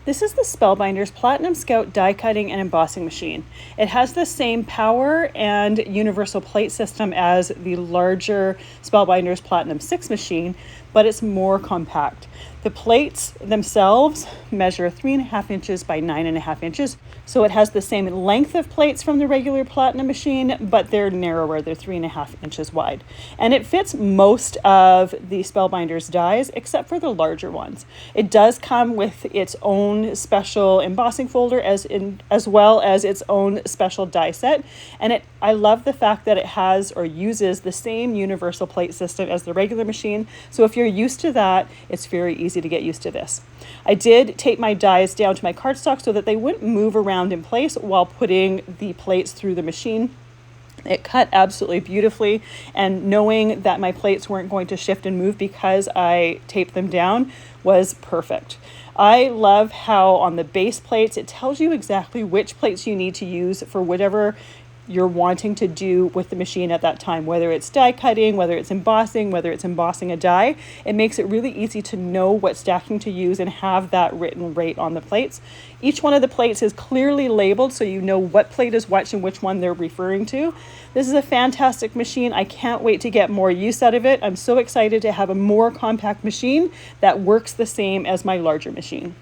This is the Spellbinders Platinum Scout die cutting and embossing machine. It has the same power and universal plate system as the larger Spellbinders Platinum 6 machine, but it's more compact. The plates themselves measure 3.5 inches by 9.5 inches. So it has the same length of plates from the regular Platinum machine, but they're narrower, they're 3.5 inches wide. And it fits most of the Spellbinders dies, except for the larger ones. It does come with its own special embossing folder as well as its own special die set. And I love the fact that it has or uses the same universal plate system as the regular machine. So if you're used to that, it's very easy to get used to this. I did tape my dies down to my cardstock so that they wouldn't move around in place while putting the plates through the machine. It cut absolutely beautifully, and knowing that my plates weren't going to shift and move because I taped them down was perfect. I love how on the base plates it tells you exactly which plates you need to use for whatever you're wanting to do with the machine at that time, whether it's die cutting, whether it's embossing a die. It makes it really easy to know what stacking to use and have that written right on the plates. Each one of the plates is clearly labeled so you know what plate is what and which one they're referring to. This is a fantastic machine. I can't wait to get more use out of it. I'm so excited to have a more compact machine that works the same as my larger machine.